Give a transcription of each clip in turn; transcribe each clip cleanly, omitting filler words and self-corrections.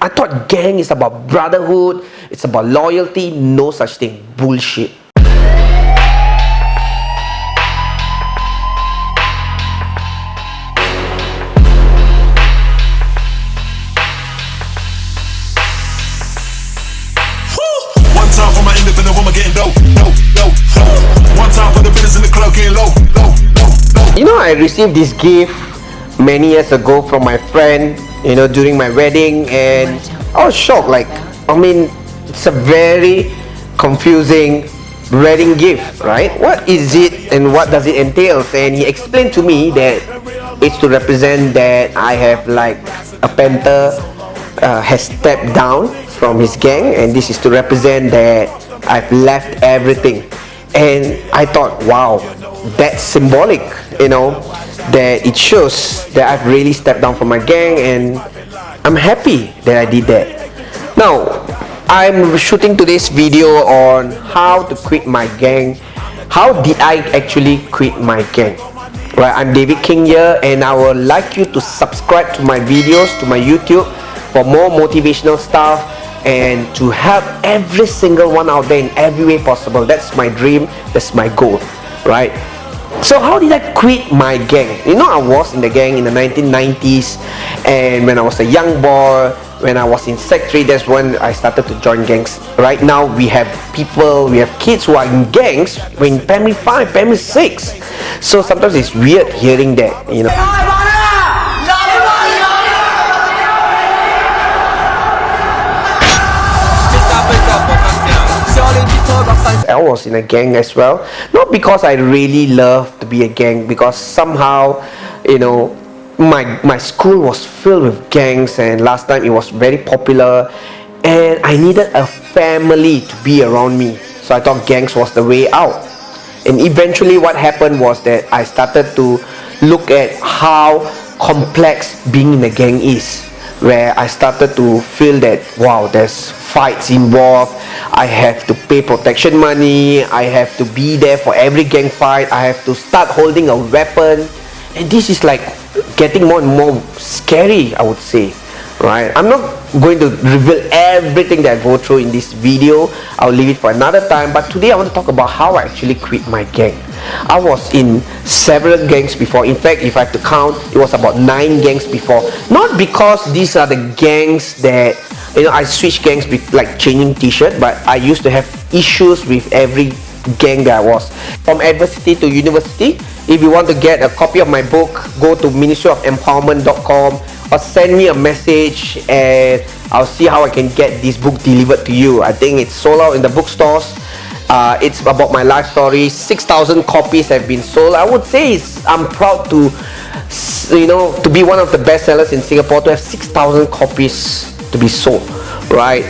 I thought gang is about brotherhood, it's about loyalty. No such thing. Bullshit. One time for my independent woman getting dope. One time for the business in the club getting low. You know, I received this gift many years ago from my friend, you know, during my wedding, and I was shocked. Like, I mean, it's a very confusing wedding gift, right? What is it and what does it entail? And he explained to me that it's to represent that I have, like, a panther has stepped down from his gang, and this is to represent that I've left everything. And I thought, wow, that's symbolic, you know, that it shows that I've really stepped down from my gang, and I'm happy that I did that. Now, I'm shooting today's video on how to quit my gang. How did I actually quit my gang? Right, I'm David King here, and I would like you to subscribe to my videos, to my YouTube, for more motivational stuff, and to help every single one out there in every way possible. That's my dream, that's my goal, right? So how did I quit my gang? You know, I was in the gang in the 1990s, and when I was a young boy, when I was in Sec 3, that's when I started to join gangs. Right now, we have kids who are in gangs in primary 5, primary 6. So sometimes it's weird hearing that, you know. I was in a gang as well, not because I really love to be a gang, because somehow, you know, my school was filled with gangs, and last time it was very popular, and I needed a family to be around me, so I thought gangs was the way out. And eventually what happened was that I started to look at how complex being in a gang is, where I started to feel that, wow, there's fights involved, I have to pay protection money, I have to be there for every gang fight, I have to start holding a weapon, and this is like getting more and more scary, I would say, right? I'm not going to reveal everything that I go through in this video. I'll leave it for another time, but today I want to talk about how I actually quit my gang. I was in several gangs before. In fact, if I have to count, it was about 9 gangs before. Not because these are the gangs that, you know, I switched gangs like changing t-shirt, but I used to have issues with every gang that I was. From adversity to university. If you want to get a copy of my book, go to ministryofempowerment.com or send me a message, and I'll see how I can get this book delivered to you. I think it's sold out in the bookstores. It's about my life story. 6,000 copies have been sold. I would say I'm proud to, you know, to be one of the best sellers in Singapore, to have 6,000 copies to be sold, right?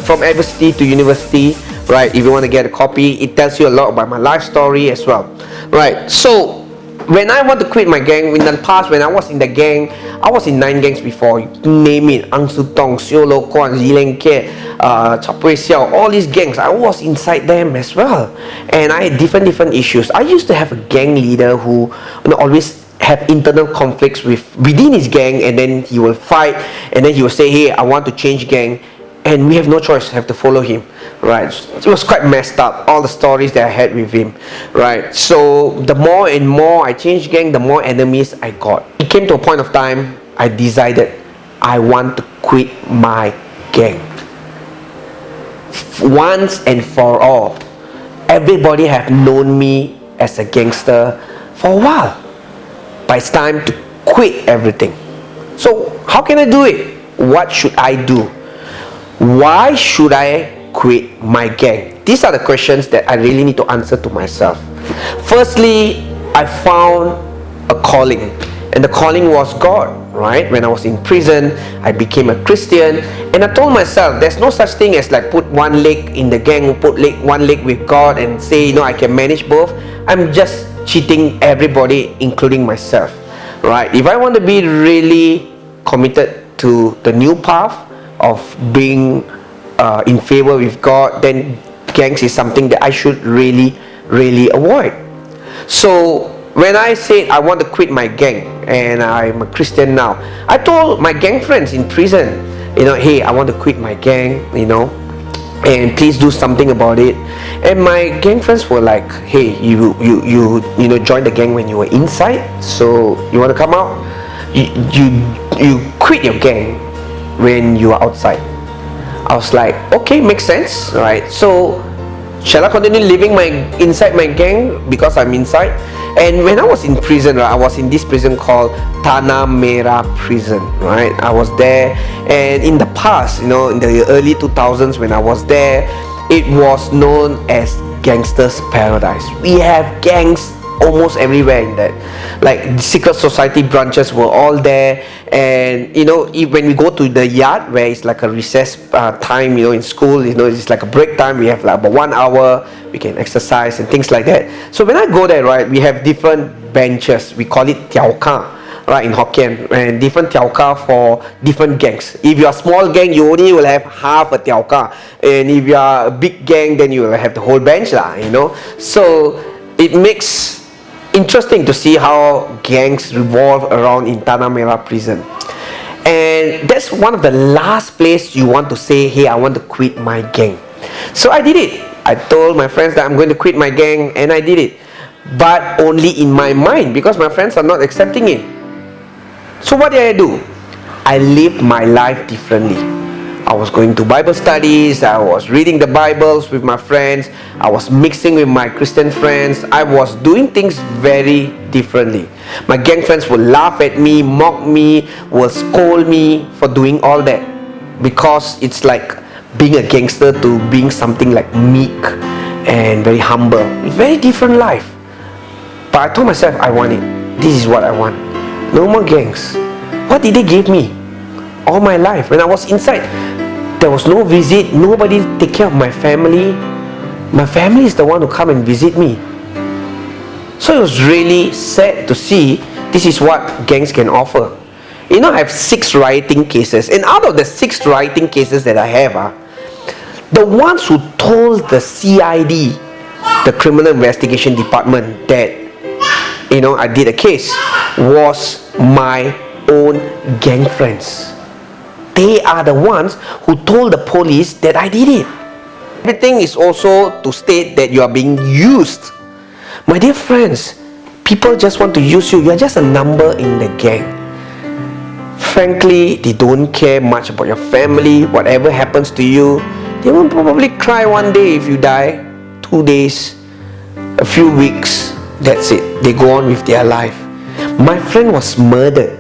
From adversity to university, right? If you want to get a copy, it tells you a lot about my life story as well, right? So when I want to quit my gang, in the past, when I was in the gang, I was in 9 gangs before. You name it, Ang Sutong, Sio Lo Kuan, Zileng Ke, Chapui Xiao, all these gangs, I was inside them as well, and I had different issues. I used to have a gang leader who, you know, always have internal conflicts within his gang, and then he will fight, and then he will say, hey, I want to change gang, and we have no choice, have to follow him, right? It was quite messed up, all the stories that I had with him, right? So the more and more I changed gang, the more enemies I got. It came to a point of time I decided I want to quit my gang once and for all. Everybody have known me as a gangster for a while, but it's time to quit everything. So how can I do it? What should I do? Why should I quit my gang? These are the questions that I really need to answer to myself. Firstly, I found a calling, and the calling was God, right? When I was in prison, I became a Christian, and I told myself there's no such thing as like put one leg in the gang, put one leg with God and say, you know, I can manage both. I'm just cheating everybody, including myself, right? If I want to be really committed to the new path of being in favor with God, then gangs is something that I should really avoid. So when I said I want to quit my gang, and I'm a Christian now, I told my gang friends in prison hey, I want to quit my gang, and please do something about it. And my gang friends were like, hey, you joined the gang when you were inside, so you want to come out, you quit your gang when you are outside. I was like, okay, makes sense, right? So shall I continue living inside my gang because I'm inside? And when I was in prison, right, I was in this prison called Tanah Merah prison, right? I was there, and in the past, in the early 2000s when I was there, it was known as Gangsters Paradise. We have gangs almost everywhere in that, like secret society branches were all there. And when we go to the yard where it's like a recess time, in school, it's like a break time, we have like about 1 hour, we can exercise and things like that. So when I go there, right, we have different benches, we call it tiao ka, right, in Hokkien, and different tiao ka for different gangs. If you are a small gang, you only will have half a tiao ka, and if you are a big gang, then you will have the whole bench lah, so it makes interesting to see how gangs revolve around in Tanah Merah prison. And that's one of the last place you want to say, hey, I want to quit my gang. So I did it. I told my friends that I'm going to quit my gang, and I did it, but only in my mind, because my friends are not accepting it. So what did I do? I lived my life differently. I was going to Bible studies, I was reading the Bibles with my friends, I was mixing with my Christian friends, I was doing things very differently. My gang friends would laugh at me, mock me, will scold me for doing all that, because it's like being a gangster to being something like meek and very humble. Very different life. But I told myself, I want it. This is what I want. No more gangs. What did they give me? All my life, when I was inside, there was no visit, nobody take care of my family. My family is the one who come and visit me. So it was really sad to see this is what gangs can offer. I have 6 rioting cases, and out of the 6 rioting cases that I have, the ones who told the CID, the Criminal Investigation Department, that I did a case, was my own gang friends. They are the ones who told the police that I did it. Everything is also to state that you are being used. My dear friends, people just want to use you. You are just a number in the gang. Frankly, they don't care much about your family. Whatever happens to you, they will probably cry one day if you die, 2 days, a few weeks. That's it. They go on with their life. My friend was murdered.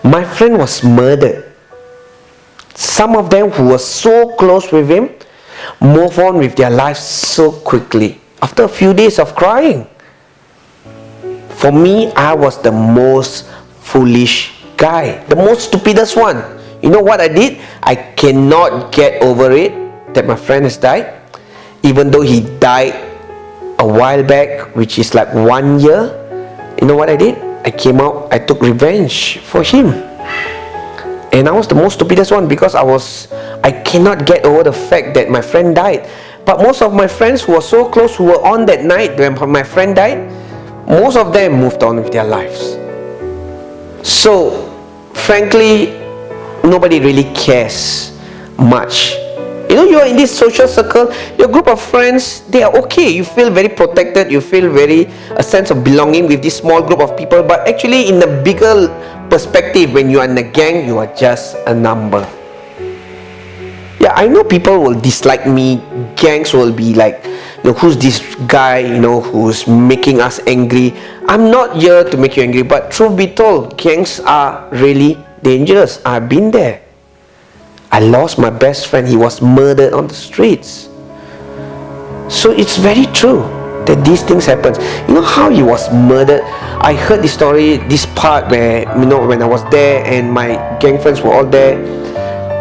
My friend was murdered. Some of them who were so close with him move on with their lives so quickly after a few days of crying. For me, I was the most foolish guy, the most stupidest one. You know what I did? I cannot get over it that my friend has died, even though he died a while back, which is like 1 year. You know what I did? I came out, I took revenge for him. And I was the most stupidest one, because I cannot get over the fact that my friend died. But most of my friends who were so close, who were on that night when my friend died, most of them moved on with their lives. So, frankly, nobody really cares much. You are in this social circle, your group of friends, they are okay. You feel very protected, you feel a sense of belonging with this small group of people. But actually, in the bigger perspective, when you are in a gang, you are just a number. Yeah, I know people will dislike me. Gangs will be like, who's this guy, who's making us angry. I'm not here to make you angry, but truth be told, gangs are really dangerous. I've been there. I lost my best friend. He was murdered on the streets. So it's very true that these things happen. You know how he was murdered? I heard this story, this part where, you know, when I was there and my gang friends were all there,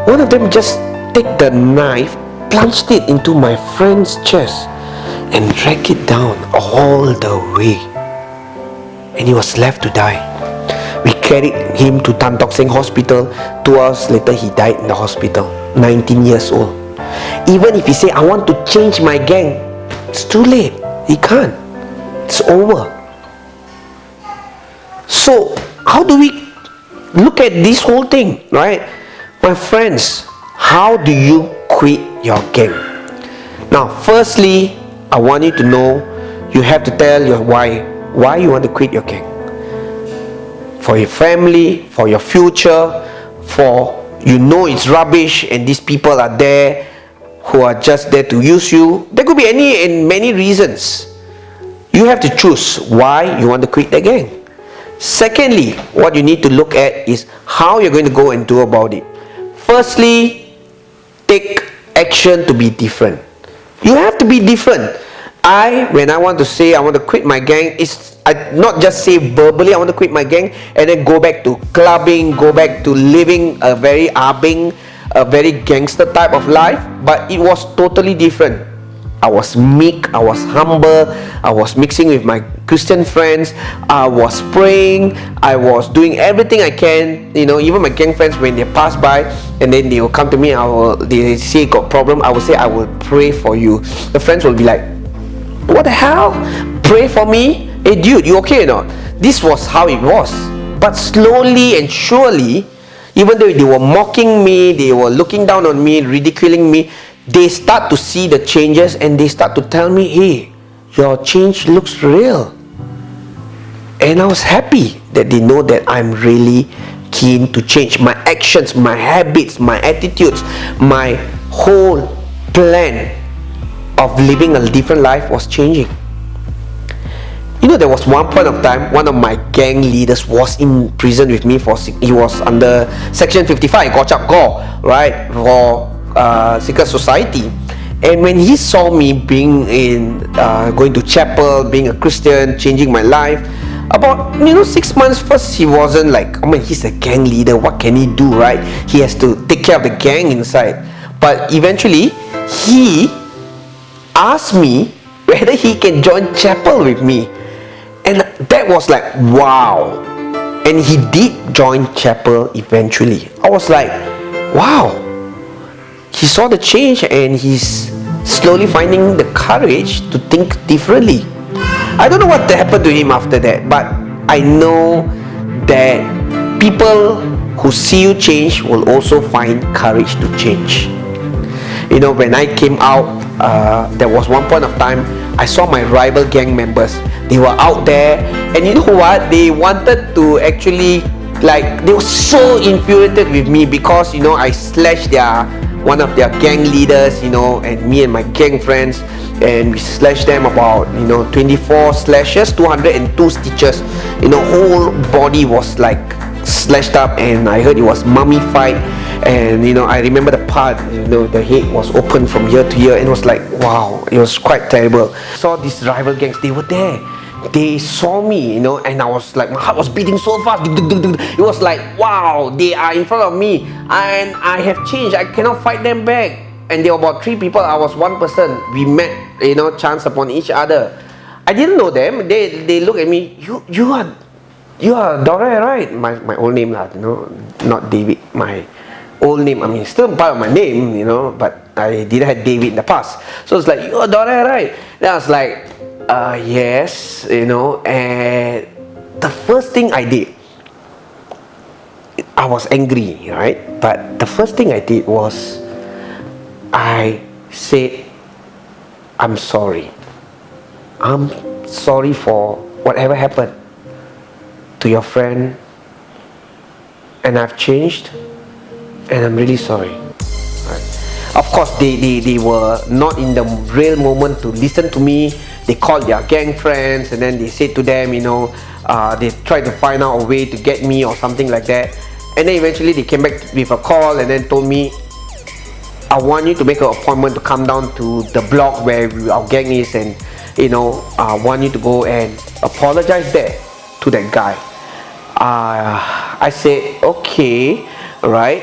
one of them just take the knife, plunged it into my friend's chest and dragged it down all the way, and he was left to die. We carried him to Tan Tock Seng Hospital. 2 hours later, he died in the hospital, 19 years old. Even if he say, I want to change my gang, it's too late. He can't. It's over. So how do we look at this whole thing, right? My friends, how do you quit your gang? Now, firstly, I want you to know, you have to tell your why you want to quit your gang. For your family, for your future, for you know it's rubbish and these people are there who are just there to use you. There could be any and many reasons. You have to choose why you want to quit the gang. Secondly, what you need to look at is how you're going to go and do about it. Firstly, take action to be different. You have to be different. When I want to say I want to quit my gang, I not just say verbally I want to quit my gang and then go back to clubbing, go back to living a very abing, a very gangster type of life, but it was totally different. I was meek, I was humble, I was mixing with my Christian friends, I was praying, I was doing everything I can. You know, even my gang friends, when they pass by and then they will come to me, they say got problem, I will say I will pray for you. The friends will be like, what the hell? Pray for me? Hey dude, you okay or not? This was how it was. But slowly and surely, even though they were mocking me, they were looking down on me, ridiculing me, they start to see the changes and they start to tell me, hey, your change looks real. And I was happy that they know that I'm really keen to change. My actions, my habits, my attitudes, my whole plan of living a different life was changing. You know, there was one point of time, one of my gang leaders was in prison with me he was under Section 55, Gochap Go, right, for secret society. And when he saw me being going to chapel, being a Christian, changing my life, about 6 months first, he wasn't like, he's a gang leader, what can he do, right? He has to take care of the gang inside. But eventually, he asked me whether he can join chapel with me. And that was like, wow. And he did join chapel eventually. I was like, wow. He saw the change and he's slowly finding the courage to think differently. I don't know what happened to him after that, but I know that people who see you change will also find courage to change. You know, when I came out, there was one point of time I saw my rival gang members. They were out there, and you know what? They wanted to actually, they were so infuriated with me because, I slashed one of their gang leaders, and me and my gang friends, and we slashed them about, 24 slashes, 202 stitches. Whole body was like slashed up, and I heard it was mummified. And I remember the part, the head was open from ear to ear, and it was like, wow, it was quite terrible. Saw these rival gangs, they were there. They saw me, and I was like, my heart was beating so fast. It was like, wow, they are in front of me, and I have changed. I cannot fight them back. And there were about 3 people. I was 1 person. We met, chance upon each other. I didn't know them. They look at me. You are Dora, right? My old name, not David. My old name. Still part of my name, but I didn't have David in the past. So it's like, you are Dora, right? Then I was like, yes, and the first thing I did, I was angry, right? But the first thing I did was, I said, I'm sorry. I'm sorry for whatever happened to your friend, and I've changed, and I'm really sorry. Right? Of course, they were not in the real moment to listen to me. They called their gang friends, and then they said to them, they tried to find out a way to get me or something like that. And then eventually they came back with a call and then told me, I want you to make an appointment to come down to the block where our gang is, and want you to go and apologize there to that guy. I said, okay, right,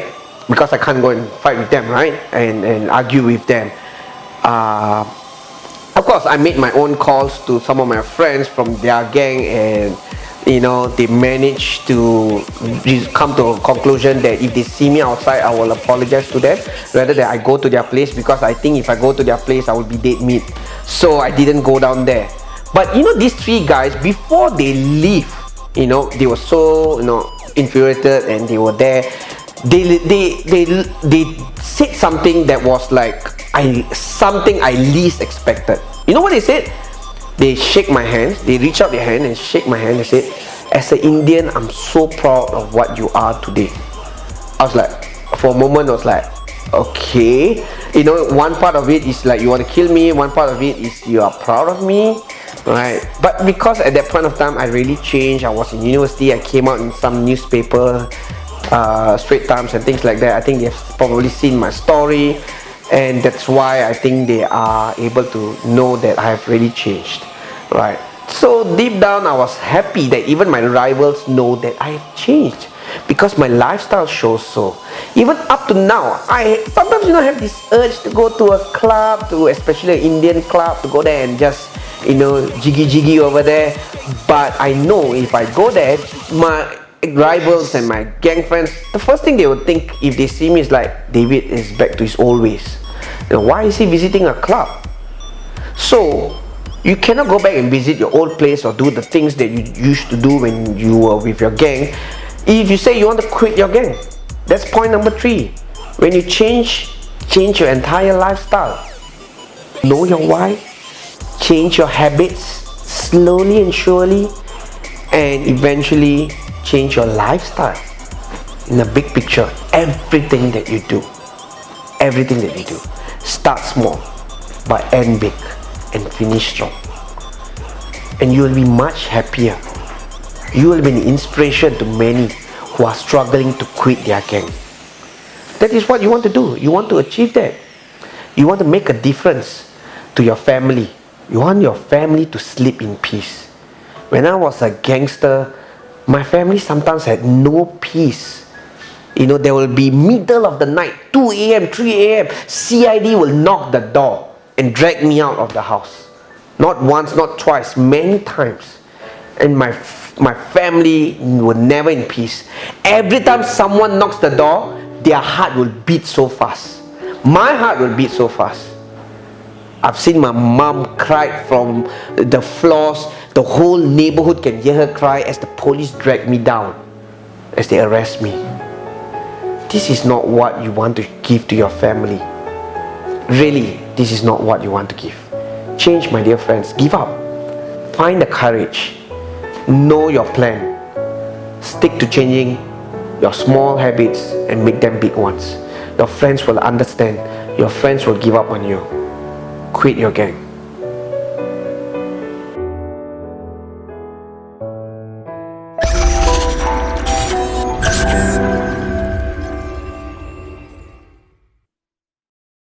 because I can't go and fight with them, right, and argue with them. Of course, I made my own calls to some of my friends from their gang, and they managed to come to a conclusion that if they see me outside, I will apologize to them rather than I go to their place, because I think if I go to their place, I will be dead meat. So I didn't go down there. But these three guys, before they leave, they were so infuriated, and they were there. They said something that was like something I least expected. You know what they said? They shake my hand. They reach out their hand and shake my hand. They said, "As an Indian, I'm so proud of what you are today." I was like, for a moment, I was like, okay. One part of it is like you want to kill me. One part of it is you are proud of me. Right, but because at that point of time I really changed. I was in university. I came out in some newspaper, Straight Times and things like that. I think they've probably seen my story, and that's why I think they are able to know that I have really changed. Right, so deep down I was happy that even my rivals know that I have changed, because my lifestyle shows so. Even up to now, I sometimes have this urge to go to a club, especially an Indian club, to go there and just jiggy over there. But I know if I go there, my rivals and my gang friends, the first thing they would think if they see me is like, David is back to his old ways. Why is he visiting a club? So you cannot go back and visit your old place or do the things that you used to do when you were with your gang. If you say you want to quit your gang, that's point number 3. When you change your entire lifestyle. Know your why, change your habits slowly and surely, and eventually change your lifestyle. In the big picture, everything that you do, start small but end big and finish strong, and you will be much happier. You will be an inspiration to many who are struggling to quit their gang. That is what you want to do. You want to achieve that. You want to make a difference to your family. You want your family to sleep in peace. When I was a gangster, my family sometimes had no peace. There will be middle of the night, 2 a.m., 3 a.m. CID will knock the door and drag me out of the house. Not once, not twice, many times. And my family were never in peace. Every time someone knocks the door, their heart will beat so fast. My heart will beat so fast. I've seen my mom cry from the floors. The whole neighborhood can hear her cry as the police drag me down, as they arrest me. This is not what you want to give to your family. Really, this is not what you want to give. Change, my dear friends. Give up. Find the courage. Know your plan. Stick to changing your small habits and make them big ones. Your friends will understand. Your friends will give up on you. Quit your gang.